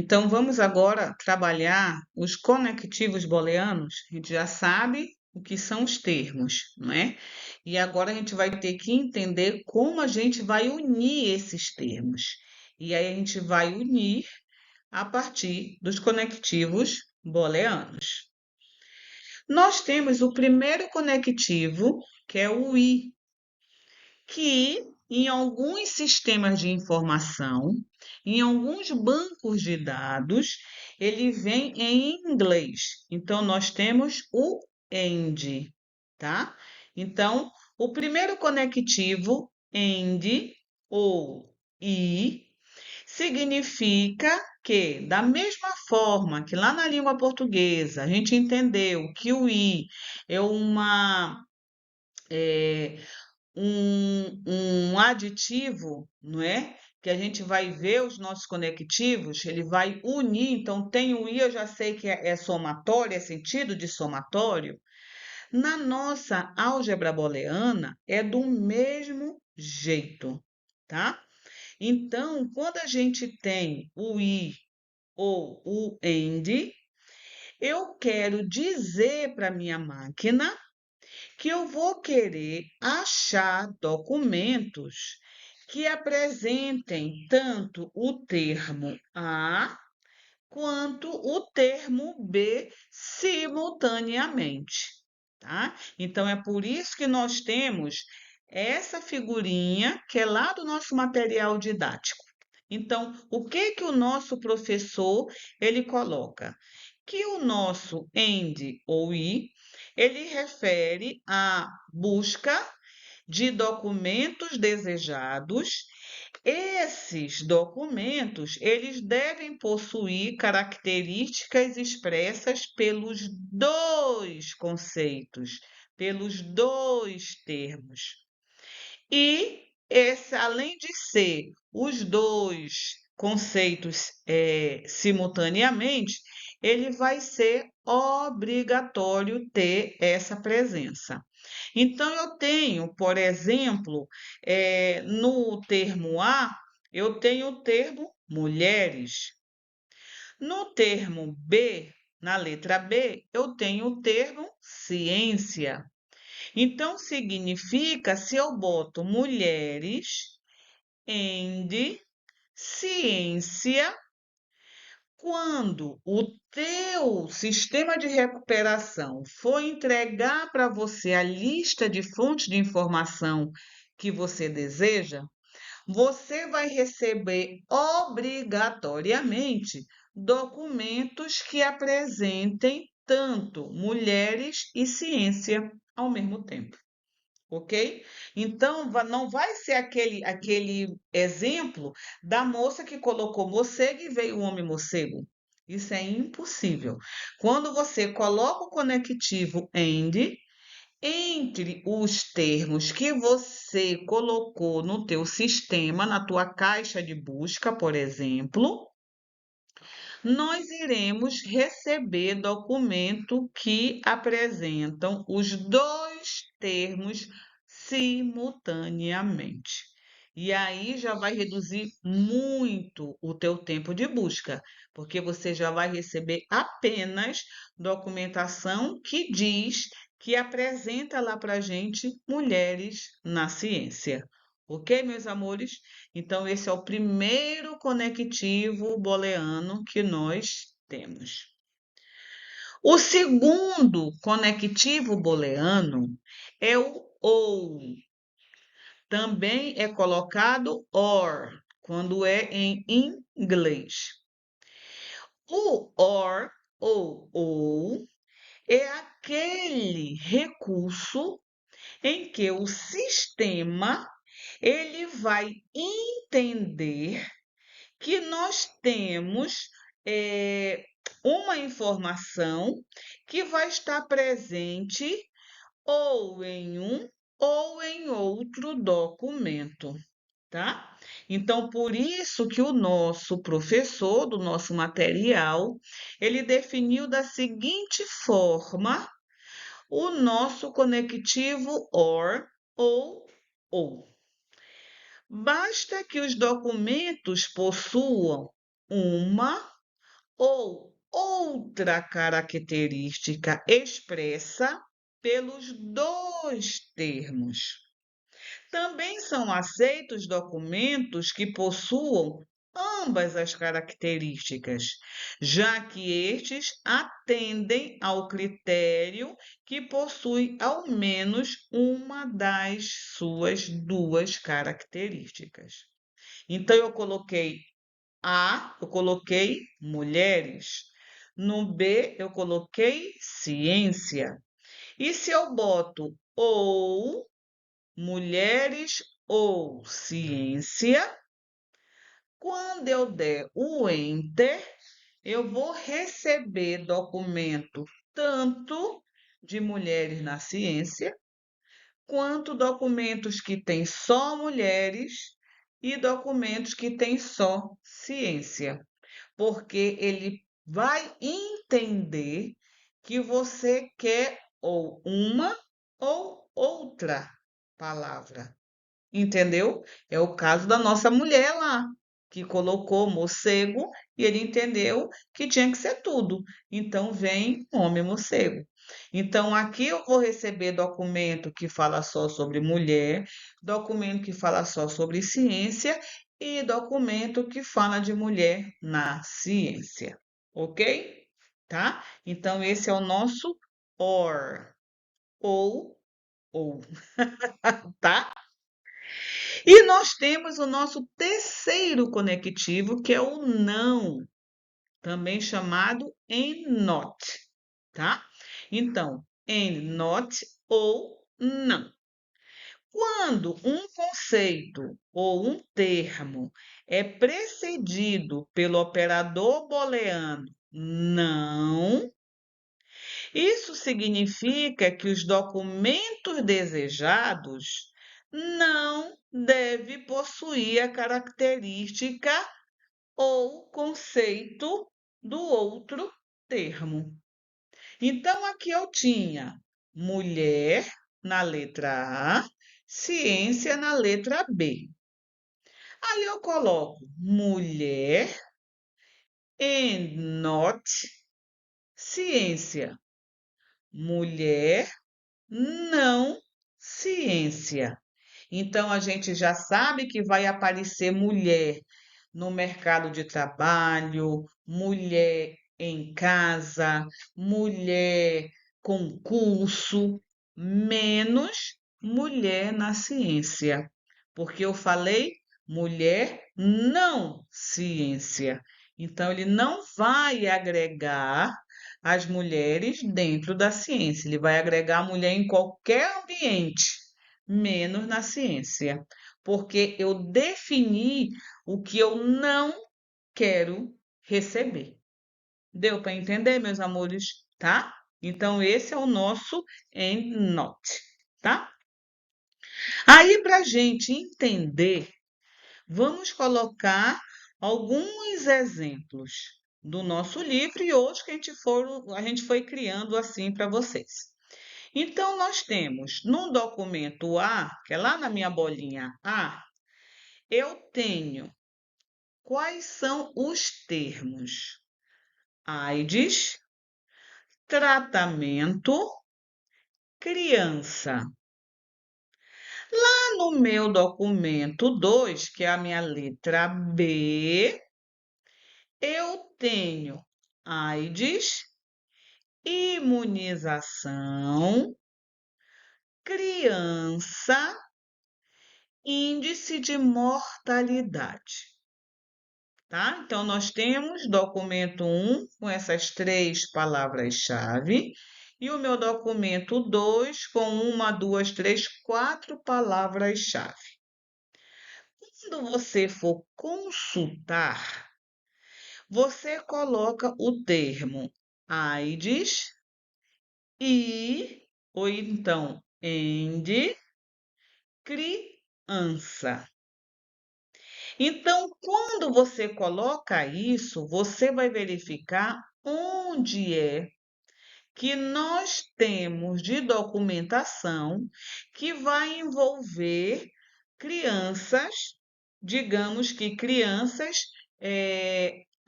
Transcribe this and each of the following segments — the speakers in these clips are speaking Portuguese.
Então, vamos agora trabalhar os conectivos booleanos. A gente já sabe o que são os termos, não é? E agora a gente vai ter que entender como a gente vai unir esses termos. E aí a gente vai unir a partir dos conectivos booleanos. Nós temos o primeiro conectivo, que é o I, que em alguns sistemas de informação, em alguns bancos de dados, ele vem em inglês. Então, nós temos o AND, tá? Então, o primeiro conectivo, AND ou I, significa que, da mesma forma que lá na língua portuguesa a gente entendeu que o I é é, um aditivo, não é? Que a gente vai ver os nossos conectivos, ele vai unir. Então, tem o I, eu já sei que é somatório, é sentido de somatório. Na nossa álgebra booleana, é do mesmo jeito, tá? Então, quando a gente tem o I ou o AND, eu quero dizer para minha máquina que eu vou querer achar documentos que apresentem tanto o termo A quanto o termo B simultaneamente, tá? Então é por isso que nós temos essa figurinha que é lá do nosso material didático. Então, o que que o nosso professor ele coloca? Que o nosso AND ou I, ele refere à busca de documentos desejados. Esses documentos, eles devem possuir características expressas pelos dois conceitos, pelos dois termos. E esse, além de ser os dois conceitos simultaneamente, ele vai ser obrigatório ter essa presença. Então, eu tenho, por exemplo, no termo A, eu tenho o termo mulheres. No termo B, na letra B, eu tenho o termo ciência. Então, significa, se eu boto mulheres and ciência, quando o teu sistema de recuperação for entregar para você a lista de fontes de informação que você deseja, você vai receber obrigatoriamente documentos que apresentem tanto mulheres e ciência ao mesmo tempo, ok? Então, não vai ser aquele exemplo da moça que colocou morcego e veio o homem morcego. Isso é impossível. Quando você coloca o conectivo AND entre os termos que você colocou no teu sistema, na tua caixa de busca, por exemplo, nós iremos receber documento que apresentam os dois termos simultaneamente. E aí já vai reduzir muito o teu tempo de busca, porque você já vai receber apenas documentação que diz que apresenta lá para a gente mulheres na ciência. Ok, meus amores? Então, esse é o primeiro conectivo booleano que nós temos. O segundo conectivo booleano é o ou. Também é colocado or, quando é em inglês. O or ou é aquele recurso em que o sistema ele vai entender que nós temos uma informação que vai estar presente ou em um ou em outro documento, tá? Então, por isso que o nosso professor do nosso material, ele definiu da seguinte forma o nosso conectivo or ou. Basta que os documentos possuam uma ou outra característica expressa pelos dois termos. Também são aceitos documentos que possuam ambas as características, já que estes atendem ao critério que possui ao menos uma das suas duas características. Então, eu coloquei mulheres. No B, eu coloquei ciência. E se eu boto ou mulheres ou ciência, quando eu der o Enter, eu vou receber documento tanto de mulheres na ciência, quanto documentos que têm só mulheres e documentos que têm só ciência, porque ele vai entender que você quer ou uma ou outra palavra. Entendeu? É o caso da nossa mulher lá, que colocou morcego e ele entendeu que tinha que ser tudo. Então vem homem morcego. Então aqui eu vou receber documento que fala só sobre mulher, documento que fala só sobre ciência e documento que fala de mulher na ciência. Ok? Tá? Então esse é o nosso or ou, tá? E nós temos o nosso terceiro conectivo, que é o não, também chamado em not, tá? Então, em not ou não. Quando um conceito ou um termo é precedido pelo operador booleano não, isso significa que os documentos desejados não devem possuir a característica ou conceito do outro termo. Então, aqui eu tinha mulher na letra A, ciência na letra B. Aí eu coloco mulher and not ciência. Mulher não ciência. Então, a gente já sabe que vai aparecer mulher no mercado de trabalho, mulher em casa, mulher com curso, menos mulher na ciência. Porque eu falei mulher não ciência. Então, ele não vai agregar as mulheres dentro da ciência, ele vai agregar a mulher em qualquer ambiente, menos na ciência, porque eu defini o que eu não quero receber. Deu para entender, meus amores? Tá? Então, esse é o nosso end not, tá? Aí, para a gente entender, vamos colocar alguns exemplos do nosso livro e hoje que a gente foi criando assim para vocês. Então, nós temos no documento A, que é lá na minha bolinha A, eu tenho quais são os termos: AIDS, tratamento, criança. Lá no meu documento 2, que é a minha letra B, eu tenho AIDS, imunização, criança, índice de mortalidade. Tá? Então, nós temos documento 1 com essas três palavras-chave e o meu documento 2 com uma, duas, três, quatro palavras-chave. Quando você for consultar, você coloca o termo AIDS e, ou então, END, criança. Então, quando você coloca isso, você vai verificar onde é que nós temos de documentação que vai envolver crianças, digamos que crianças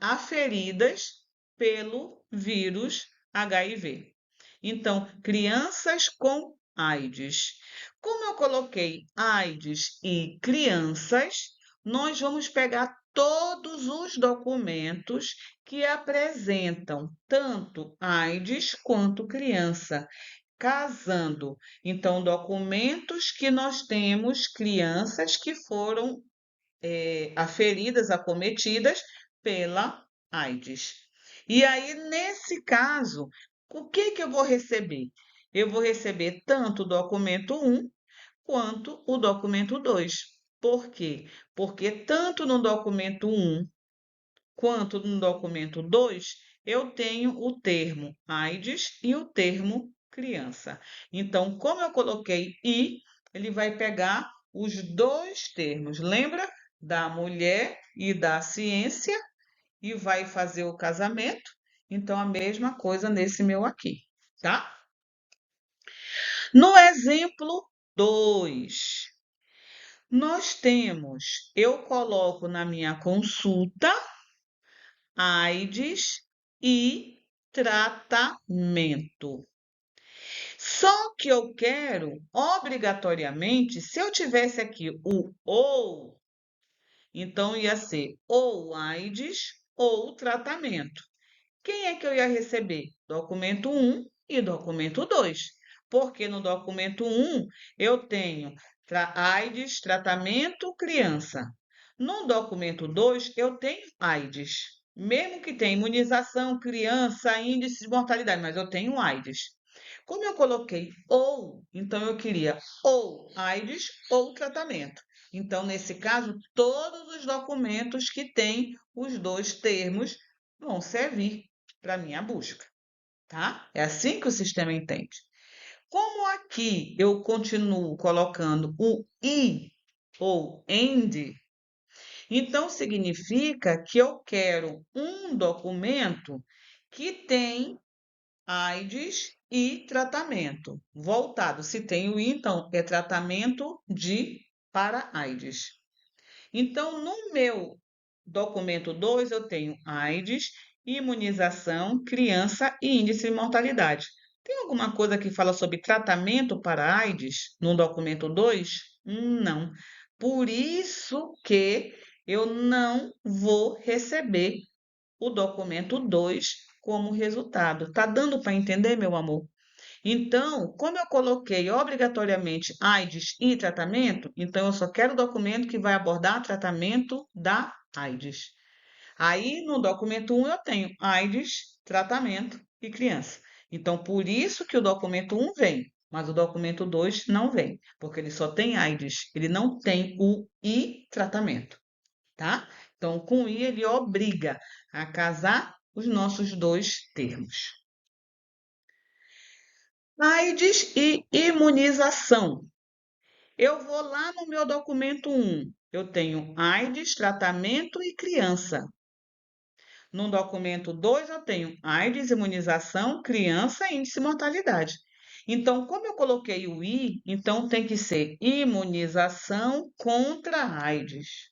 aferidas pelo vírus HIV. Então, crianças com AIDS. Como eu coloquei AIDS e crianças, nós vamos pegar todos os documentos que apresentam tanto AIDS quanto criança, casando. Então, documentos que nós temos crianças que foram aferidas, acometidas pela AIDS. E aí, nesse caso, o que que eu vou receber? Eu vou receber tanto o documento 1 quanto o documento 2. Por quê? Porque tanto no documento 1 quanto no documento 2, eu tenho o termo AIDS e o termo criança. Então, como eu coloquei I, ele vai pegar os dois termos. Lembra da mulher e da ciência e vai fazer o casamento? Então, a mesma coisa nesse meu aqui, tá? No exemplo 2, nós temos, eu coloco na minha consulta AIDS e tratamento. Só que eu quero, obrigatoriamente, se eu tivesse aqui o ou, então ia ser ou AIDS ou tratamento. Quem é que eu ia receber? Documento 1 e documento 2. Porque no documento 1 eu tenho AIDS, tratamento, criança. No documento 2 eu tenho AIDS. Mesmo que tenha imunização, criança, índice de mortalidade, mas eu tenho AIDS. Como eu coloquei ou, então eu queria ou AIDS ou tratamento. Então, nesse caso, todos os documentos que têm os dois termos vão servir para minha busca, tá? É assim que o sistema entende. Como aqui eu continuo colocando o I ou AND, então significa que eu quero um documento que tem AIDS e tratamento. Voltado, se tem o I, então é tratamento para AIDS. Então, no meu documento 2, eu tenho AIDS, imunização, criança e índice de mortalidade. Tem alguma coisa que fala sobre tratamento para AIDS no documento 2? Não. Por isso que eu não vou receber o documento 2 como resultado. Tá dando para entender, meu amor? Então, como eu coloquei obrigatoriamente AIDS e tratamento, então eu só quero o documento que vai abordar tratamento da AIDS. Aí, no documento 1, eu tenho AIDS, tratamento e criança. Então, por isso que o documento 1 vem, mas o documento 2 não vem, porque ele só tem AIDS, ele não tem o I tratamento, tá? Então, com I, ele obriga a casar os nossos dois termos. AIDS e imunização. Eu vou lá no meu documento 1. Eu tenho AIDS, tratamento e criança. No documento 2, eu tenho AIDS, imunização, criança e índice de mortalidade. Então, como eu coloquei o I, então tem que ser imunização contra AIDS.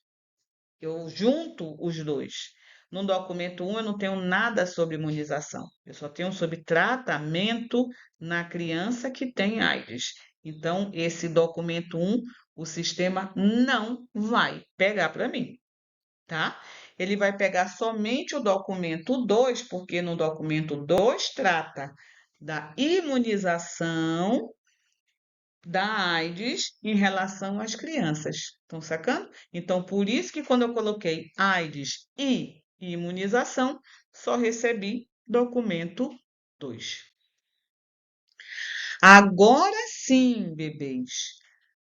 Eu junto os dois. No documento 1, eu não tenho nada sobre imunização. Eu só tenho sobre tratamento na criança que tem AIDS. Então, esse documento 1, o sistema não vai pegar para mim, tá? Ele vai pegar somente o documento 2, porque no documento 2 trata da imunização da AIDS em relação às crianças. Estão sacando? Então, por isso que quando eu coloquei AIDS e imunização, só recebi documento 2. Agora sim, bebês,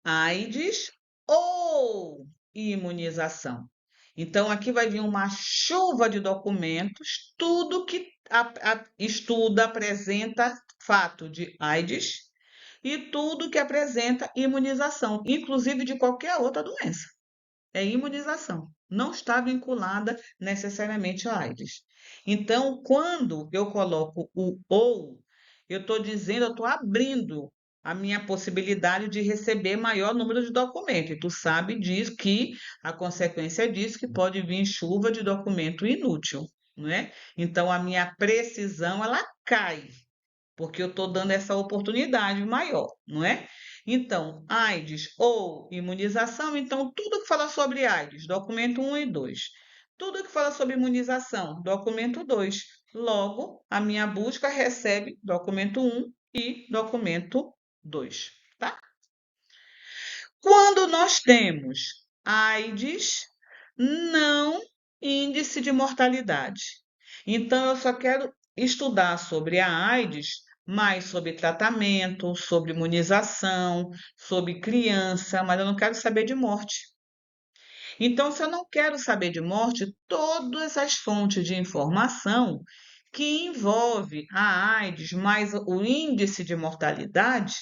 AIDS ou imunização. Então, aqui vai vir uma chuva de documentos, tudo que estuda, apresenta fato de AIDS e tudo que apresenta imunização, inclusive de qualquer outra doença. É imunização, não está vinculada necessariamente à AIDS. Então, quando eu coloco o ou, eu estou dizendo, eu estou abrindo a minha possibilidade de receber maior número de documentos. E tu sabe disso que a consequência disso que pode vir chuva de documento inútil, não é? Então, a minha precisão, ela cai, porque eu estou dando essa oportunidade maior, não é? Então, AIDS ou imunização, então tudo que fala sobre AIDS, documento 1 e 2. Tudo que fala sobre imunização, documento 2. Logo, a minha busca recebe documento 1 e documento 2, tá? Quando nós temos AIDS, não índice de mortalidade. Então, eu só quero estudar sobre a AIDS, mais sobre tratamento, sobre imunização, sobre criança, mas eu não quero saber de morte. Então, se eu não quero saber de morte, todas as fontes de informação que envolve a AIDS mais o índice de mortalidade,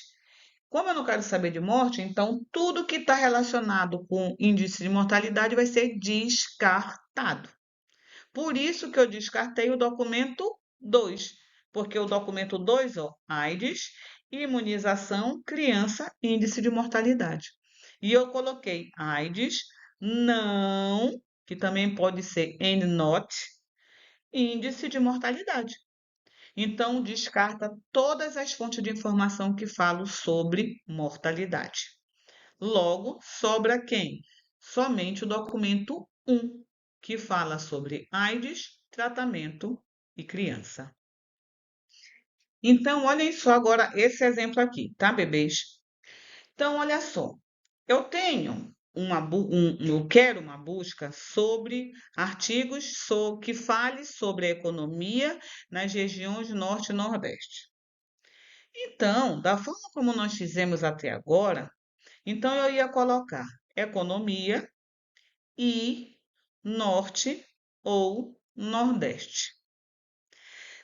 como eu não quero saber de morte, então tudo que está relacionado com índice de mortalidade vai ser descartado. Por isso que eu descartei o documento 2, porque o documento 2, ó, AIDS, imunização, criança, índice de mortalidade. E eu coloquei AIDS, não, que também pode ser and not, índice de mortalidade. Então, descarta todas as fontes de informação que falam sobre mortalidade. Logo, sobra quem? Somente o documento 1, que fala sobre AIDS, tratamento e criança. Então, olhem só agora esse exemplo aqui, tá, bebês? Então, olha só. Eu tenho eu quero uma busca sobre artigos que fale sobre a economia nas regiões Norte e Nordeste. Então, da forma como nós fizemos até agora, então eu ia colocar economia e norte ou nordeste.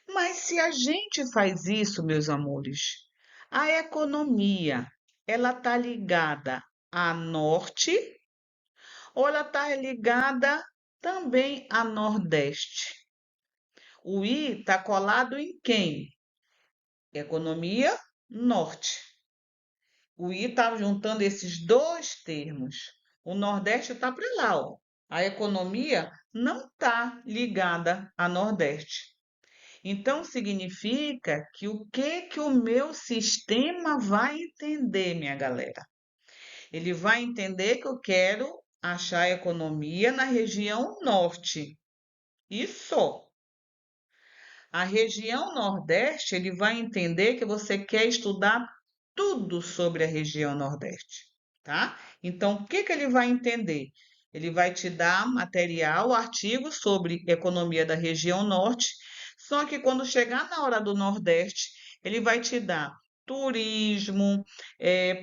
Mas se a gente faz isso, meus amores, a economia, ela está ligada a norte ou ela está ligada também a nordeste? O I está colado em quem? Economia, norte. O I está juntando esses dois termos. O Nordeste está para lá, ó. A economia não está ligada a Nordeste. Então, significa que que o meu sistema vai entender, minha galera? Ele vai entender que eu quero achar a economia na região norte. E só. A região Nordeste, ele vai entender que você quer estudar tudo sobre a região Nordeste, tá? Então, o que que ele vai entender? Ele vai te dar material, artigo sobre economia da região Norte, só que quando chegar na hora do Nordeste, ele vai te dar turismo,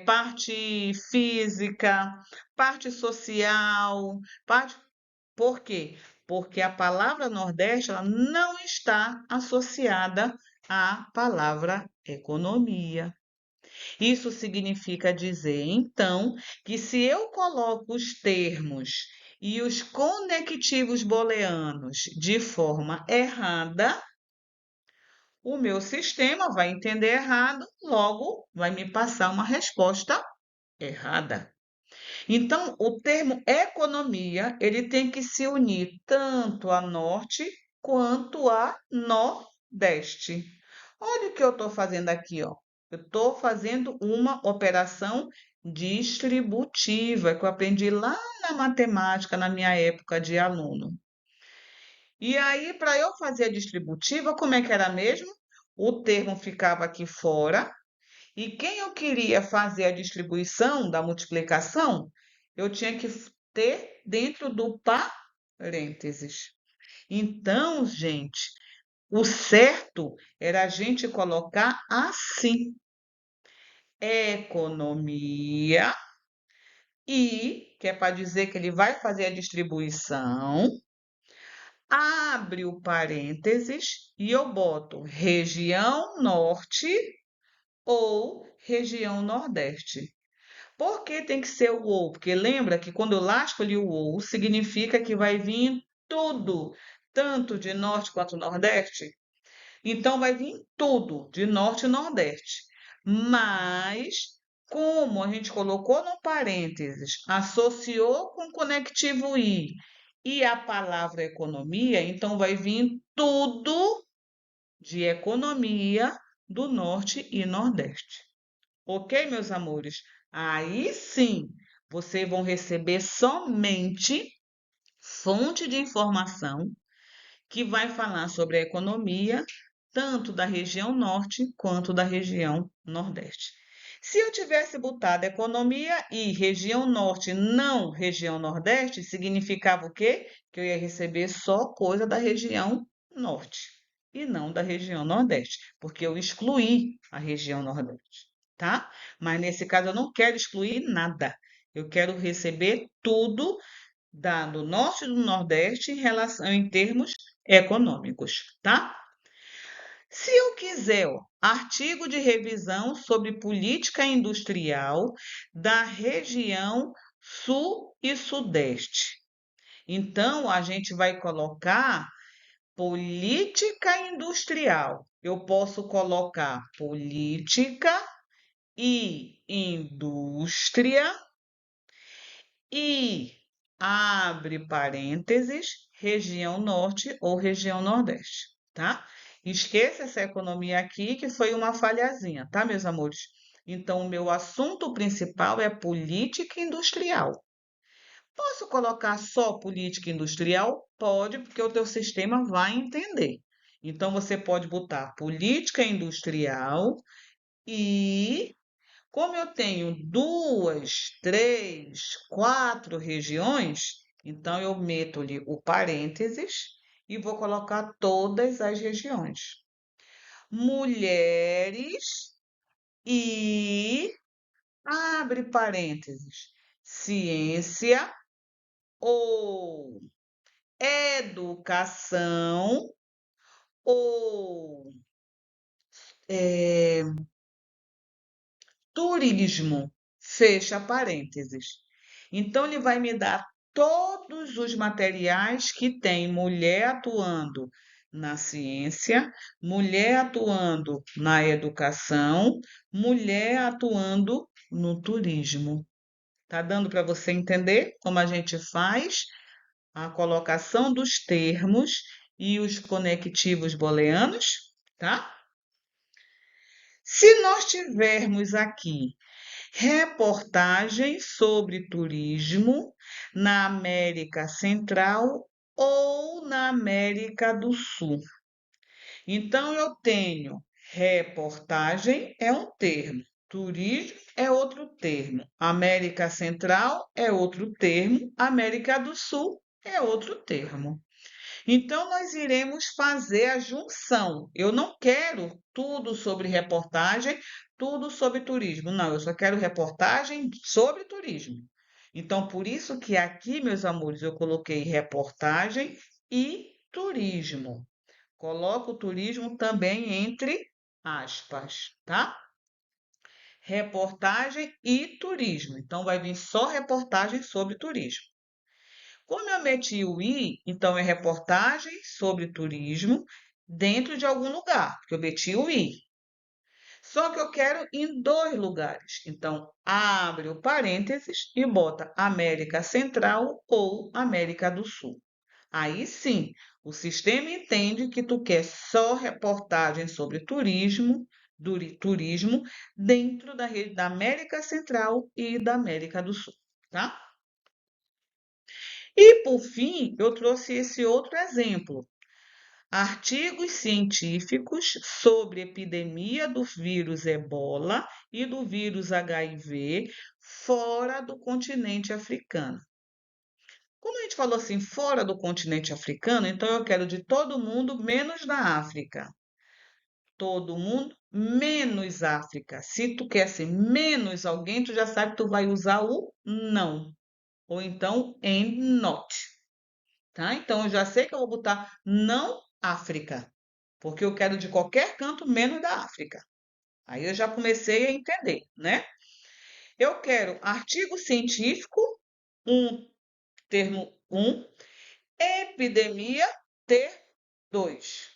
parte física, parte social, parte. Por quê? Porque a palavra Nordeste ela não está associada à palavra economia. Isso significa dizer, então, que se eu coloco os termos e os conectivos booleanos de forma errada, o meu sistema vai entender errado, logo vai me passar uma resposta errada. Então, o termo economia, ele tem que se unir tanto a norte quanto a nordeste. Olha o que eu estou fazendo aqui, ó. Eu estou fazendo uma operação distributiva que eu aprendi lá na matemática, na minha época de aluno. E aí, para eu fazer a distributiva, como é que era mesmo? O termo ficava aqui fora, e quem eu queria fazer a distribuição da multiplicação, eu tinha que ter dentro do parênteses. Então, gente, o certo era a gente colocar assim: economia e, que é para dizer que ele vai fazer a distribuição, abre o parênteses e eu boto região norte ou região nordeste. Por que tem que ser o ou? Porque lembra que quando eu lasco ali o ou, significa que vai vir tudo, tanto de norte quanto nordeste. Então vai vir tudo, de norte e nordeste. Mas, como a gente colocou no parênteses, associou com o conectivo i e a palavra economia, então vai vir tudo de economia do Norte e Nordeste. Ok, meus amores? Aí sim, vocês vão receber somente fonte de informação que vai falar sobre a economia, tanto da região norte quanto da região nordeste. Se eu tivesse botado economia e região norte, não região nordeste, significava o quê? Que eu ia receber só coisa da região norte e não da região nordeste, porque eu excluí a região nordeste, tá? Mas nesse caso eu não quero excluir nada. Eu quero receber tudo do norte e do nordeste em relação em termos econômicos, tá? Se eu quiser, ó, artigo de revisão sobre política industrial da região sul e sudeste. Então, a gente vai colocar política industrial. Eu posso colocar política e indústria e abre parênteses, região norte ou região nordeste, tá? Esqueça essa economia aqui, que foi uma falhazinha, tá, meus amores? Então, o meu assunto principal é política industrial. Posso colocar só política industrial? Pode, porque o teu sistema vai entender. Então, você pode botar política industrial e como eu tenho duas, três, quatro regiões, então eu meto-lhe o parênteses e vou colocar todas as regiões. Mulheres e abre parênteses, ciência ou educação ou eh, turismo, fecha parênteses. Então, ele vai me dar todos os materiais que tem mulher atuando na ciência, mulher atuando na educação, mulher atuando no turismo. Tá dando para você entender como a gente faz a colocação dos termos e os conectivos booleanos, tá? Se nós tivermos aqui reportagem sobre turismo na América Central ou na América do Sul. Então, eu tenho reportagem é um termo, turismo é outro termo, América Central é outro termo, América do Sul é outro termo. Então, nós iremos fazer a junção. Eu não quero tudo sobre reportagem, tudo sobre turismo. Não, eu só quero reportagem sobre turismo. Então, por isso que aqui, meus amores, eu coloquei reportagem e turismo. Coloco o turismo também entre aspas, tá? Reportagem e turismo. Então, vai vir só reportagem sobre turismo. Como eu meti o i, então é reportagem sobre turismo dentro de algum lugar, porque eu meti o i. Só que eu quero em dois lugares. Então, abre o parênteses e bota América Central ou América do Sul. Aí sim, o sistema entende que tu quer só reportagem sobre turismo dentro da rede da América Central e da América do Sul, tá? E, por fim, eu trouxe esse outro exemplo. Artigos científicos sobre epidemia do vírus Ebola e do vírus HIV fora do continente africano. Quando a gente falou assim, fora do continente africano, então eu quero de todo mundo menos da África. Todo mundo menos África. Se tu quer ser menos alguém, tu já sabe que tu vai usar o não. Ou então em not. Tá? Então eu já sei que eu vou botar não África, porque eu quero de qualquer canto menos da África. Aí eu já comecei a entender, né? Eu quero artigo científico, termo 1, epidemia, ter 2.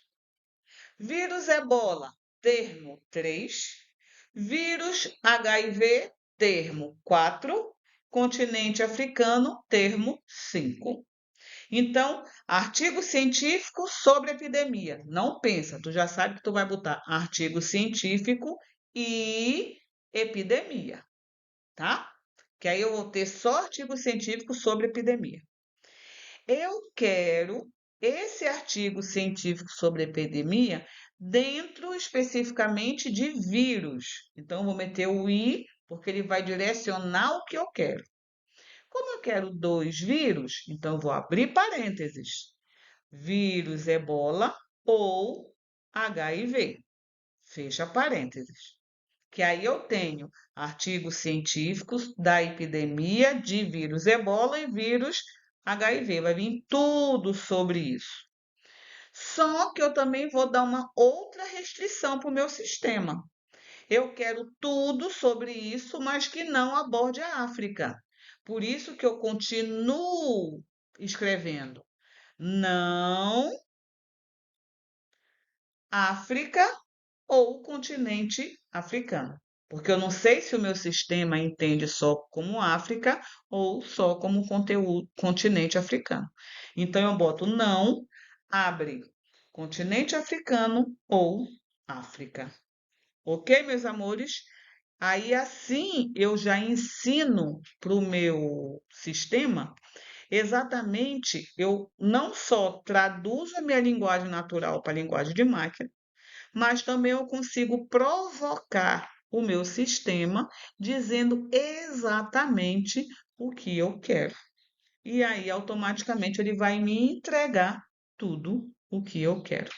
Vírus Ebola, termo 3. Vírus HIV, termo 4. Continente africano, termo 5. Então, artigo científico sobre epidemia. Não pensa, tu já sabe que tu vai botar artigo científico e epidemia, tá? Que aí eu vou ter só artigo científico sobre epidemia. Eu quero esse artigo científico sobre epidemia dentro especificamente de vírus. Então, eu vou meter o i, porque ele vai direcionar o que eu quero. Como eu quero 2 vírus, então eu vou abrir parênteses. Vírus Ebola ou HIV. Fecha parênteses. Que aí eu tenho artigos científicos da epidemia de vírus Ebola e vírus HIV. Vai vir tudo sobre isso. Só que eu também vou dar uma outra restrição para o meu sistema. Eu quero tudo sobre isso, mas que não aborde a África. Por isso que eu continuo escrevendo. Não África ou continente africano. Porque eu não sei se o meu sistema entende só como África ou só como conteúdo, continente africano. Então eu boto não, abre continente africano ou África. Ok, meus amores? Aí assim eu já ensino para o meu sistema exatamente, eu não só traduzo a minha linguagem natural para a linguagem de máquina, mas também eu consigo provocar o meu sistema dizendo exatamente o que eu quero. E aí, automaticamente, ele vai me entregar tudo o que eu quero.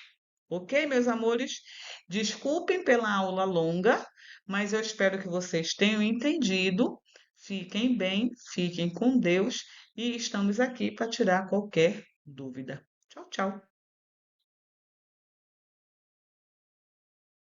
Ok, meus amores? Desculpem pela aula longa, mas eu espero que vocês tenham entendido. Fiquem bem, fiquem com Deus e estamos aqui para tirar qualquer dúvida. Tchau, tchau.